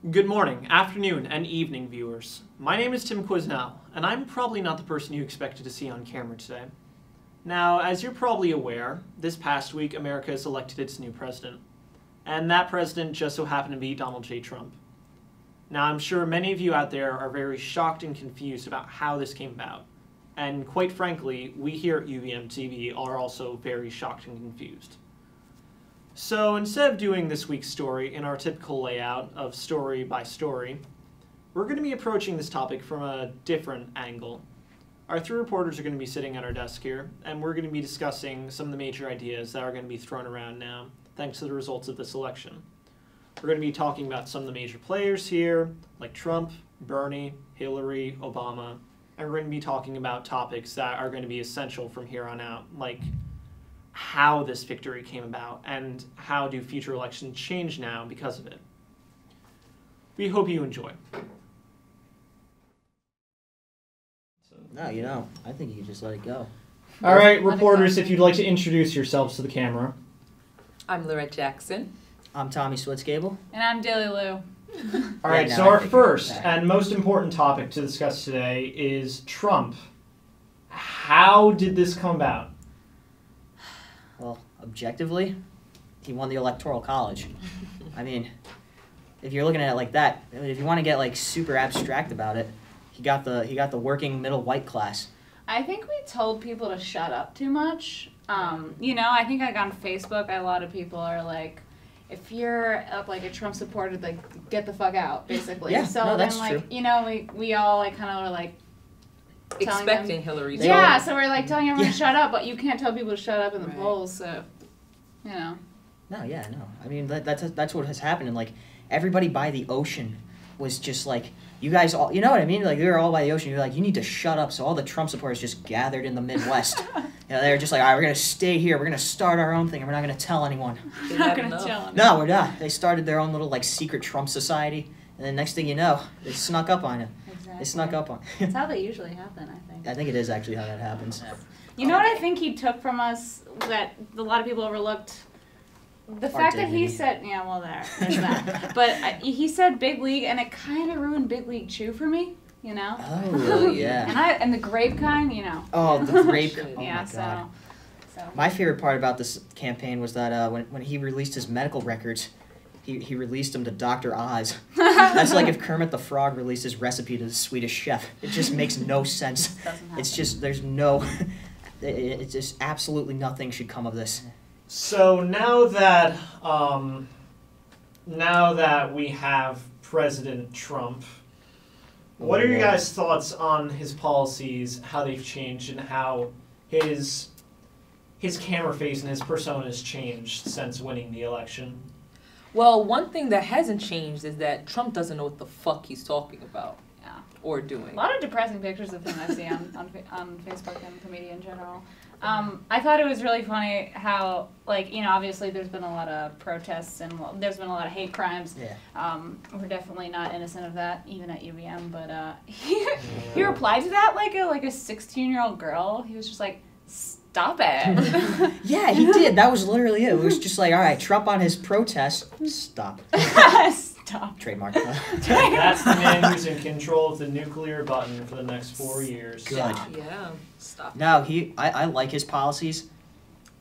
Good morning, afternoon, and evening, viewers. My name is Tim Quisnell, and I'm probably not the person you expected to see on camera today. Now, as you're probably aware, this past week America has elected its new president. And that president just so happened to be Donald J. Trump. Now, I'm sure many of you out there are very shocked and confused about how this came about. And quite frankly, we here at UVMtv are also very shocked and confused. So instead of doing this week's story in our typical layout of story by story, we're going to be approaching this topic from a different angle. Our three reporters are going to be sitting at our desk here, and we're going to be discussing some of the major ideas that are going to be thrown around now, thanks to the results of this election. We're going to be talking about some of the major players here, like Trump, Bernie, Hillary, Obama, and we're going to be talking about topics that are going to be essential from here on out, like how this victory came about and how do future elections change now because of it. We hope you enjoy. No, I think you can just let it go. All right, reporters, if you'd like to introduce yourselves to the camera. I'm Lorette Jackson. I'm Tommy Switzgable. And I'm Dilly Lou. All right, so our first and most important topic to discuss today is Trump. How did this come about? Well, objectively, he won the Electoral College. I mean, if you're looking at it like that, if you want to get like super abstract about it, he got the working middle white class. I think we told people to shut up too much. I think like on Facebook, a lot of people are like, if you're like a Trump supporter, like get the fuck out, basically. Yeah, so no, that's then true. we all like kind of were like Expecting Hillary to so we're like telling everyone to shut up, but you can't tell people to shut up in the polls, so No, I mean that's what has happened, and like everybody by the ocean was just like, you guys all, you know what I mean? Like they were all by the ocean. You're like, you need to shut up. So all the Trump supporters just gathered in the Midwest. They were just like, all right, we're gonna stay here. We're gonna start our own thing, and we're not gonna tell anyone. We're not gonna tell anyone. No, we're not. They started their own little like secret Trump society, and then next thing you know, they snuck up on it. Exactly. They snuck up on. That's how they usually happen, I think. I think it is actually how that happens. You know what I think he took from us that a lot of people overlooked? The fact that he said, there's that. But he said big league, and it kind of ruined Big League Chew for me, you know? Oh, yeah. And the grape kind, you know. Oh, the grape. Oh, yeah, my God. So. My favorite part about this campaign was that when he released his medical records, he released them to Dr. Oz. That's like if Kermit the Frog released his recipe to the Swedish chef. It just makes no sense. It's just, there's no, it's just absolutely nothing should come of this. So now that we have President Trump, what are your guys' thoughts on his policies, how they've changed, and how his camera face and his persona has changed since winning the election? Well, one thing that hasn't changed is that Trump doesn't know what the fuck he's talking about or doing. A lot of depressing pictures of him I see on Facebook and the media in general. I thought it was really funny how, obviously there's been a lot of protests and there's been a lot of hate crimes. Yeah. We're definitely not innocent of that, even at UVM. But he replied to that like a 16-year-old girl. He was just like, stop it. Yeah, he did. That was literally it. It was just like, all right, Trump on his protest, stop. Stop. Trademark. That's the man who's in control of the nuclear button for the next 4 years. Good. Yeah, stop. No, I like his policies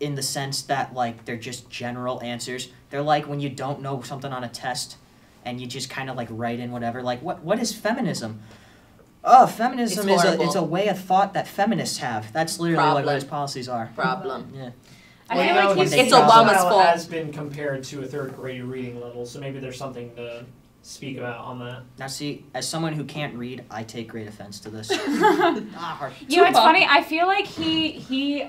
in the sense that, like, they're just general answers. They're like when you don't know something on a test and you just kind of, like, write in whatever. Like, what is feminism? Oh, feminism is a way of thought that feminists have. That's literally like what his policies are. Problem. Yeah. I feel like it's Obama's fault. Has been compared to a third grade reading level, so maybe there's something to speak about on that. Now, see, as someone who can't read, I take great offense to this. It's funny. I feel like he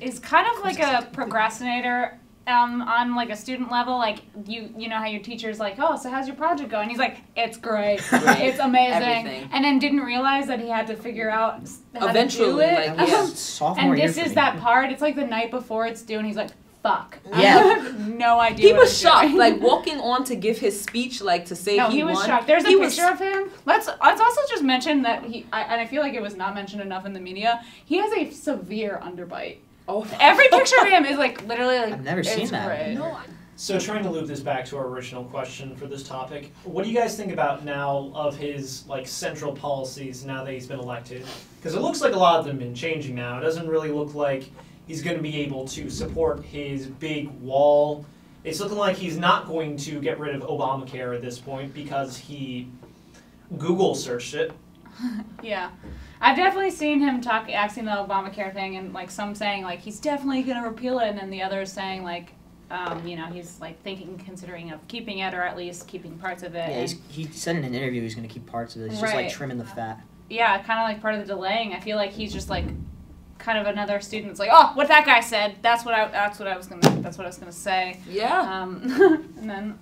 is kind of like a procrastinator on like a student level. Like you know how your teacher's like, oh, so how's your project going? He's like, it's great, it's amazing, everything. And then didn't realize that he had to figure out how eventually to do it. like, yeah. Sophomore and this year is that part. It's like the night before it's due, and he's like, fuck. Yeah. I have no idea. He what was I'm shocked, doing. like walking on to give his speech, like to say No, he was won. shocked. There's a picture of him. Let's also just mention that and I feel like it was not mentioned enough in the media. He has a severe underbite. Oh, every picture of him is like literally like. I've never seen that. Great. No, So trying to loop this back to our original question for this topic, what do you guys think about now of his central policies now that he's been elected? Because it looks like a lot of them have been changing now. It doesn't really look like he's going to be able to support his big wall. It's looking like he's not going to get rid of Obamacare at this point because he Google searched it. Yeah. I've definitely seen him asking the Obamacare thing, and some saying he's definitely going to repeal it, and then the others saying he's considering of keeping it, or at least keeping parts of it. Yeah, he said in an interview he's going to keep parts of it. He's just trimming the fat. Yeah, kind of part of the delaying. I feel like he's just kind of another student. It's oh, what that guy said. That's what I was gonna say. Yeah. And then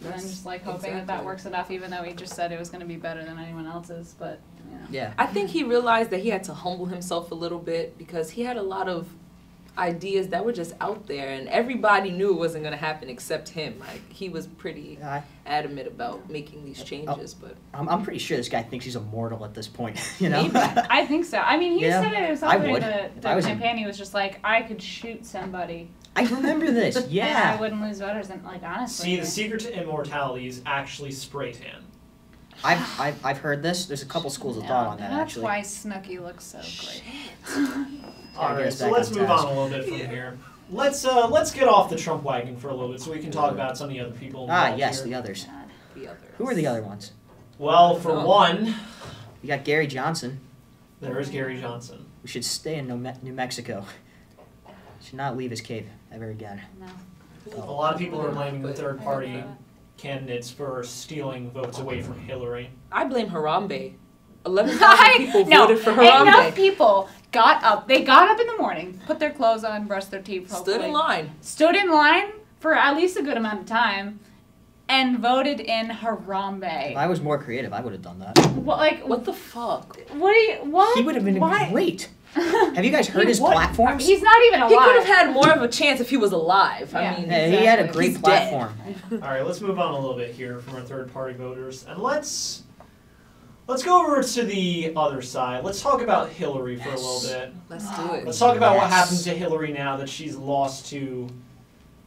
just hoping that works enough, even though he just said it was gonna be better than anyone else's. But yeah. I think he realized that he had to humble himself a little bit because he had a lot of ideas that were just out there, and everybody knew it wasn't going to happen except him. He was pretty adamant about making these changes. But I'm pretty sure this guy thinks he's immortal at this point. Maybe. I think so. I mean, he said it himself during the campaign. He was just I could shoot somebody. I remember this. Yeah. And I wouldn't lose voters, and honestly. See, the secret to immortality is actually spray tan. I've heard this. There's a couple schools of thought on that, actually. That's why Snooki looks so great. Alright, so let's move on a little bit from here. Let's get off the Trump wagon for a little bit so we can talk about some of the other people involved yes, here. the others. Who are the other ones? Well, for one... You got Gary Johnson. There is Gary Johnson. We should stay in New Mexico. Should not leave his cave ever again. No. A lot of people are blaming the third-party candidates for stealing votes away from Hillary. I blame Harambe. 11,000 people voted for Harambe. Enough people got up. They got up in the morning, put their clothes on, brushed their teeth, hopefully. Stood in line for at least a good amount of time, and voted in Harambe. If I was more creative, I would have done that. What the fuck? What? He would have been great. Have you guys heard his platforms? He's not even alive. He could have had more of a chance if he was alive. Yeah. I mean, exactly. He had a great platform. All right, let's move on a little bit here from our third-party voters, and let's go over to the other side. Let's talk about Hillary for a little bit. Let's do it. Let's talk about what happened to Hillary now that she's lost to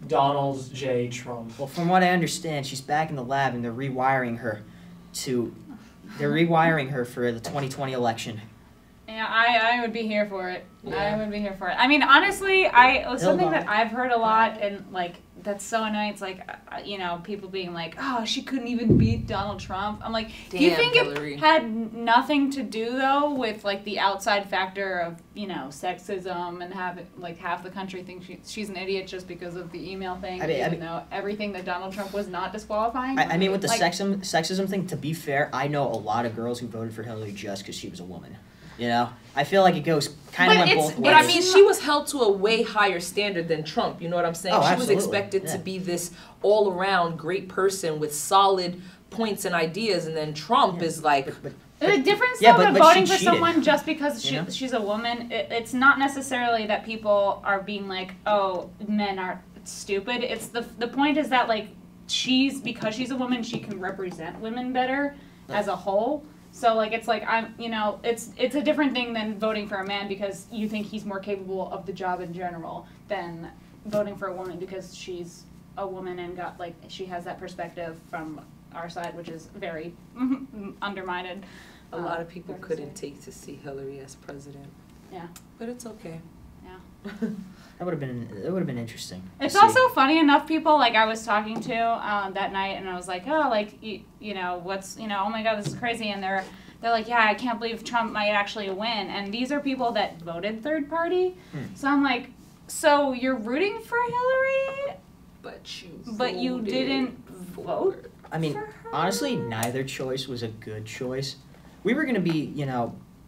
Donald J. Trump. Well, from what I understand, she's back in the lab, and they're rewiring her for the 2020 election. Yeah, I would be here for it. Yeah. I would be here for it. I mean, honestly, something that I've heard a lot, and that's so annoying. It's people being oh, she couldn't even beat Donald Trump. I'm do you think Hillary. It had nothing to do though with the outside factor of sexism and half the country thinks she's an idiot just because of the email thing, even though everything that Donald Trump was not disqualifying? I mean, with the sexism thing, to be fair, I know a lot of girls who voted for Hillary just because she was a woman. I feel like it goes kind of both ways. But I mean, she was held to a way higher standard than Trump. You know what I'm saying? Oh, she was expected to be this all-around great person with solid points and ideas, and then Trump is the difference though of voting for someone just because she's a woman, it's not necessarily that people are being oh, men are stupid. It's the point is that because she's a woman, she can represent women better as a whole. So it's it's a different thing than voting for a man because you think he's more capable of the job in general than voting for a woman because she's a woman and got she has that perspective from our side, which is very undermined. A lot of people couldn't take to see Hillary as president. Yeah, but it's okay. Yeah. That would have been interesting. It's also funny enough. People I was talking to that night, and I was what's oh my god, this is crazy, and they're yeah, I can't believe Trump might actually win, and these are people that voted third party. So I'm so you're rooting for Hillary, but you didn't vote. I mean, honestly, neither choice was a good choice. We were gonna be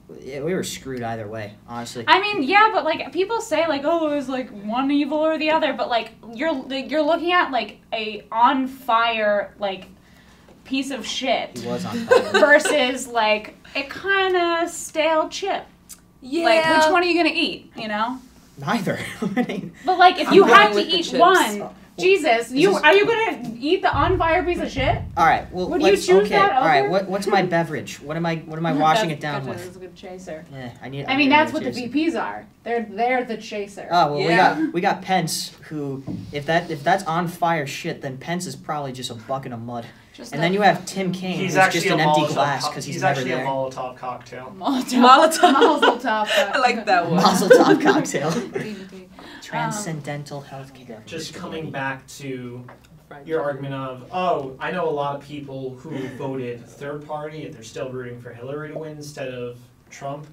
we were screwed either way, honestly. I mean, yeah, but people say oh, it was one evil or the other, but you're looking at a on fire piece of shit. He was on fire. Versus a kind of stale chip. Yeah. Which one are you gonna eat? Neither. But if you had to eat one, Jesus, are you gonna eat the on fire piece of shit? All right. Well, would you choose that over? All right. What's my beverage? What am I washing it down with? That's a good chaser. Yeah, I mean, that's what the VPs are. They're the chaser. Oh well, we got Pence, who if that's on fire shit, then Pence is probably just a bucket of mud. And then you have Tim Kaine, who's just an empty glass because he's never there. He's actually a Molotov cocktail. Mazel tov. I like that one. Mazel tov cocktail. Transcendental healthcare. Just coming back to your argument of, I know a lot of people who voted third party and they're still rooting for Hillary to win instead of Trump.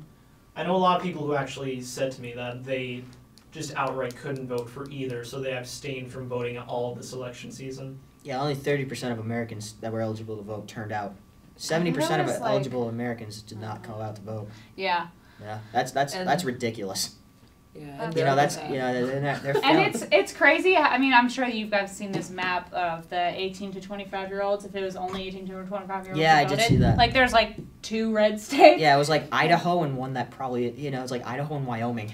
I know a lot of people who actually said to me that they just outright couldn't vote for either, so they abstained from voting at all this election season. Yeah, only 30% of Americans that were eligible to vote turned out. 70% of eligible Americans did not come out to vote. Yeah. Yeah, that's ridiculous. Yeah, they're and it's crazy. I mean, I'm sure you guys seen this map of the 18 to 25 year olds. If it was only 18 to 25 year olds, yeah, I did see that. Like, there's 2 red states. Yeah, it was Idaho and one that probably it's Idaho and Wyoming.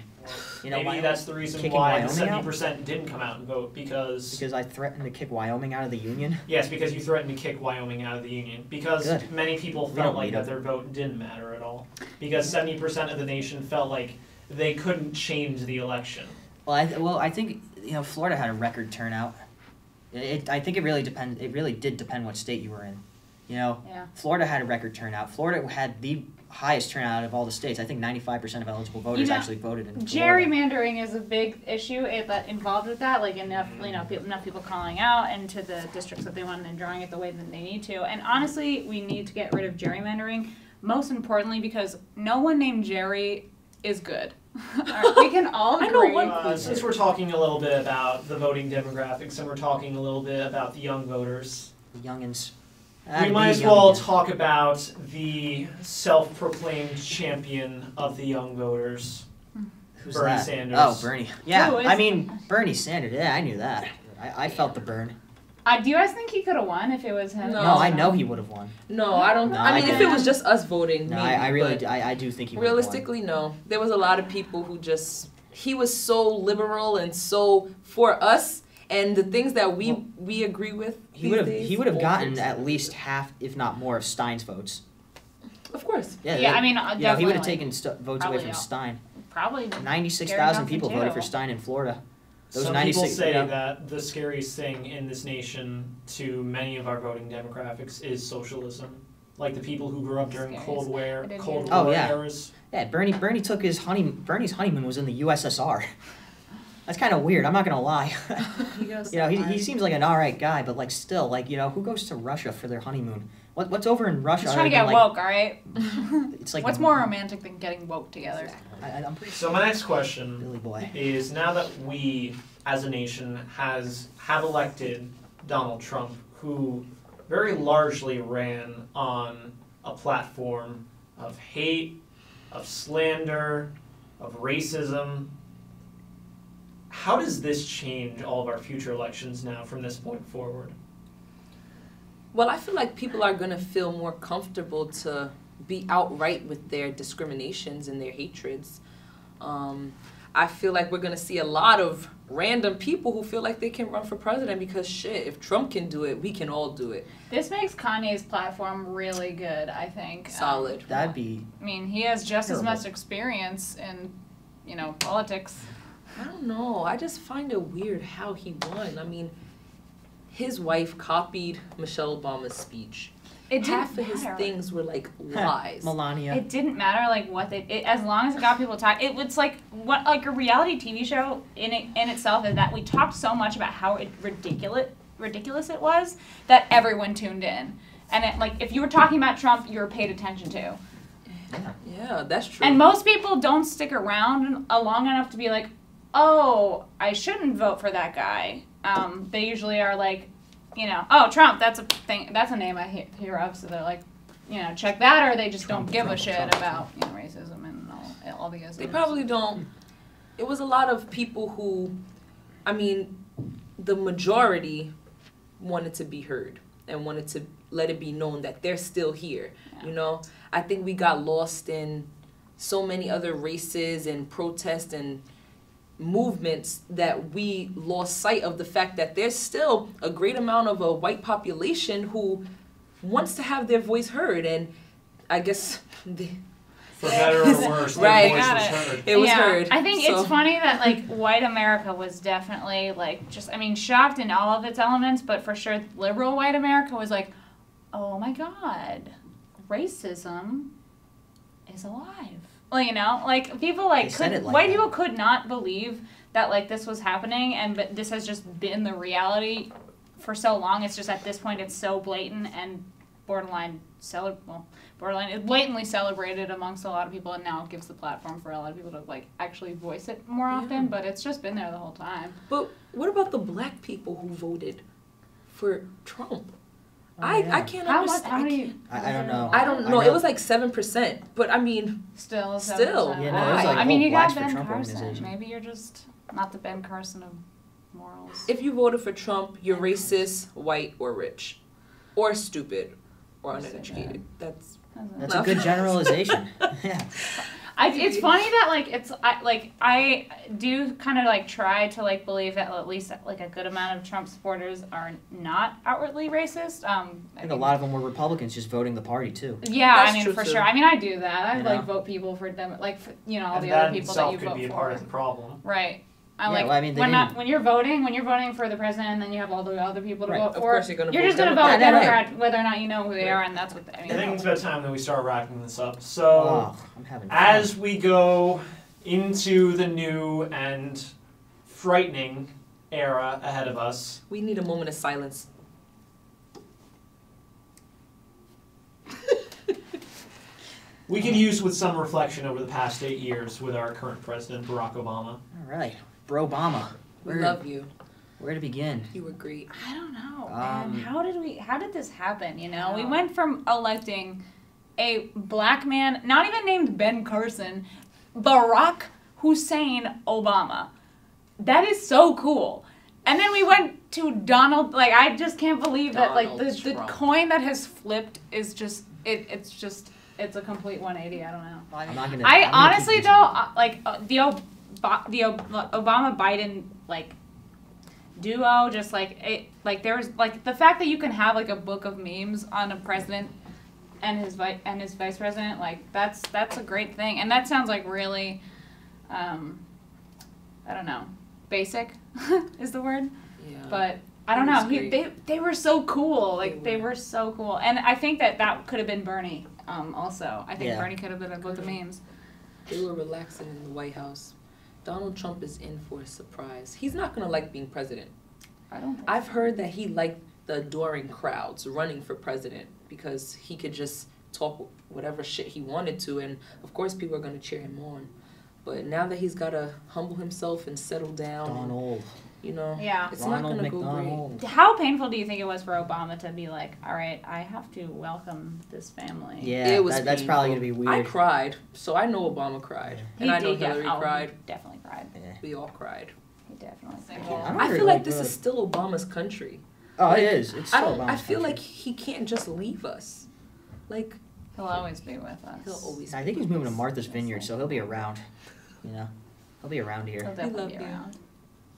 Maybe that's the reason why the 70% didn't come out and vote, because I threatened to kick Wyoming out of the union. Yes, because you threatened to kick Wyoming out of the union. Because many people felt like that their vote didn't matter at all. Because 70% of the nation felt like they couldn't change the election. Well, I think Florida had a record turnout. I think it really depends. It really did depend what state you were in. Florida had a record turnout. Florida had the highest turnout of all the states. I think 95% of eligible voters actually voted in Florida. Gerrymandering is a big issue that involved with that. Enough people calling out into the districts that they want and drawing it the way that they need to. And honestly, we need to get rid of gerrymandering. Most importantly, because no one named Jerry is good. We can all agree. Since we're talking a little bit about the voting demographics and we're talking a little bit about the young voters, the youngins. We might as well talk about the self-proclaimed champion of the young voters, Bernie Sanders. Oh, Bernie. Yeah, I mean, Bernie Sanders. Yeah, I knew that. I felt the burn. Do you guys think he could have won if it was him? No, I know he would have won. No, I don't. I mean, if it was just us voting, no, maybe, I do think he would have won. Realistically, no. There was a lot of people who he was so liberal and so for us. And the things that we agree with, he would have gotten at least half, if not more, of Stein's votes. Of course. Yeah, I mean, he would have taken votes away from Stein. Probably 96,000 people voted for Stein in Florida. Some people say that the scariest thing in this nation to many of our voting demographics is socialism. Like the people who grew up during Cold War eras. Yeah, Bernie took Bernie's honeymoon was in the USSR. That's kind of weird. I'm not gonna lie. He seems like an alright guy, but still, who goes to Russia for their honeymoon? What's over in Russia? He's trying to get woke, all right. It's like what's more romantic than getting woke together? I'm pretty so my next question is: now that we, as a nation, have elected Donald Trump, who very largely ran on a platform of hate, of slander, of racism. How does this change all of our future elections now from this point forward? Well, I feel like people are going to feel more comfortable to be outright with their discriminations and their hatreds. I feel like we're going to see a lot of random people who feel like they can run for president because, shit, if Trump can do it, we can all do it. This makes Kanye's platform really good, I think. Solid. That'd be... I mean, he has just as much experience in, politics. I don't know. I just find it weird how he won. I mean, his wife copied Michelle Obama's speech. Half of his things were lies. Melania. It didn't matter what as long as it got people to talk. It was a reality TV show in itself is that we talked so much about how ridiculous it was that everyone tuned in. And if you were talking about Trump, you were paid attention to. Yeah, that's true. And most people don't stick around long enough to be like, oh, I shouldn't vote for that guy. They usually are oh, Trump, that's a thing. That's a name I hear of. So they're like, check that, or they just don't give a shit about racism and all the other. They probably don't. It was a lot of people who, I mean, the majority wanted to be heard and wanted to let it be known that they're still here. Yeah. I think we got lost in so many other races and protests and movements that we lost sight of the fact that there's still a great amount of a white population who wants to have their voice heard, and I guess for better or worse, right. their voice was heard. It was heard. I think it's funny that like white America was definitely like shocked in all of its elements, but for sure liberal white America was like, oh my God, racism is alive. Well, like people like white people could not believe that like this was happening, but this has just been the reality for so long. It's just at this point it's so blatant and blatantly celebrated amongst a lot of people, and now it gives the platform for a lot of people to like actually voice it more often. But it's just been there the whole time. But what about the black people who voted for Trump? I can't understand. I don't know. I don't know. It was like 7%, but I mean, still. 7%. Yeah, no, it was like I mean, you got Ben Ben Carson. Maybe you're just not the Ben Carson of morals. If you voted for Trump, you're racist, white, or rich, or stupid, or uneducated. That's a good generalization. Yeah. It's funny that I do kind of like try to like believe that at least like a good amount of Trump supporters are not outwardly racist. I think a lot of them were Republicans just voting the party too. Yeah, I mean for sure. I mean I do that. I like vote people for them, like all the other people that you vote for. That could be a part of the problem. Right. When you're voting for the president, and then you have all the other people to vote for. Of course you're just going to vote Democrat, whether or not you know who they are, and that's what I think it's about time that we start wrapping this up. So, as we go into the new and frightening era ahead of us, we need a moment of silence. We could use with some reflection over the past 8 years with our current president, Barack Obama. All right. Bro Obama. We love you. Where to begin? You were great. I don't know. Man, how did this happen? We went from electing a black man, not even named Ben Carson, Barack Hussein Obama. That is so cool. And then we went to Donald, I just can't believe that the coin that has flipped is just it's a complete 180. I don't know. I honestly though, the Obama Biden duo, just there was the fact that you can have a book of memes on a president and his vice president, that's a great thing, and that sounds really I don't know, basic is the word. Yeah. But I don't know. They were so cool. They were so cool, and I think that could have been Bernie. Also, I think Bernie could have been a book of memes. They were relaxing in the White House. Donald Trump is in for a surprise. He's not gonna like being president. I've heard that he liked the adoring crowds running for president because he could just talk whatever shit he wanted to, and of course people are gonna cheer him on. But now that he's gotta humble himself and settle down, Donald. It's not gonna go great. How painful do you think it was for Obama to be all right, I have to welcome this family? Yeah, it was that's probably gonna be weird. I cried, so I know Obama cried, and I know Hillary cried. He definitely cried. Yeah. We all cried. He definitely. I feel like this is still Obama's country. Oh, it is. It's still Obama's I feel country. like he can't just leave us. He'll always be with us. He'll always. I think he's moving to Martha's Vineyard, so he'll be around. He'll be around here. He'll definitely be around.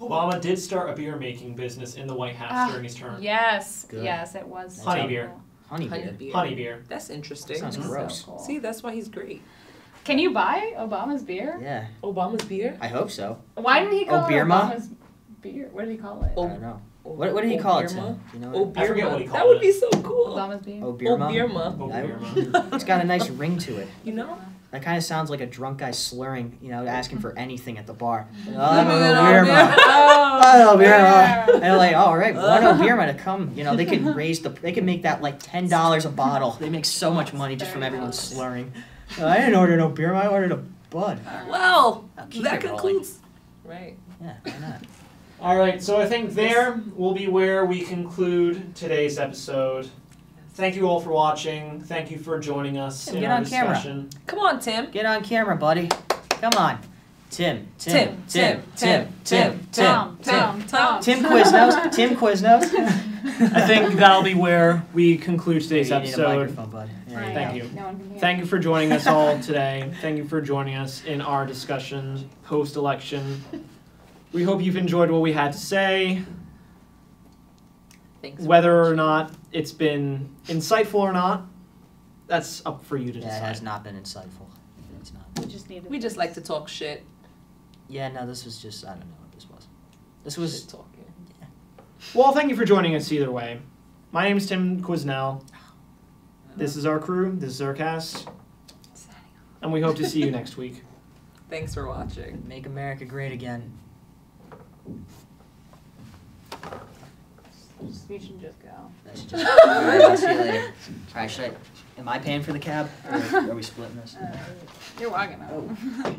Obama did start a beer-making business in the White House during his term. Yes. Good. Yes, it was. Honey beer. Honey beer. Honey beer. That's interesting. Sounds gross. So cool. See, that's why he's great. Can you buy Obama's beer? Yeah. Obama's beer? I hope so. Why didn't he call it Obirma? Obama's beer? What did he call it? I don't know. What did he call it, Tim? Do you know? I forget what he called it. That would be so cool. Obama's beer? Obirma. It's got a nice ring to it. That kind of sounds like a drunk guy slurring, asking for anything at the bar. Oh, Obirma. And they're like, all right, one Obirma to come. They could make that $10 a bottle. They make so much money just from everyone slurring. I didn't order no Obirma, I ordered a Bud. Well, that concludes. Right. Yeah, why not? All right, so I think there will be where we conclude today's episode. Thank you all for watching. Thank you for joining us in our discussion. Come on, Tim. Get on camera, buddy. Come on. Tim Quiznos. I think that'll be where we conclude today's episode. Thank you. Thank you for joining us all today. Thank you for joining us in our discussion post-election. We hope you've enjoyed what we had to say. Thanks. Whether or not it's been insightful or not, that's up for you to decide. It has not been insightful. It's not. We just like to talk shit. Yeah, no, this was just, I don't know what this was. This was... Shit talking. Yeah. Well, thank you for joining us either way. My name is Tim Quisnell. This is our crew. This is our cast. And we hope to see you next week. Thanks for watching. Make America great again. We should just go. That should just go. All right, I'll see you later. All right, am I paying for the cab? Or are we splitting this? You're walking out.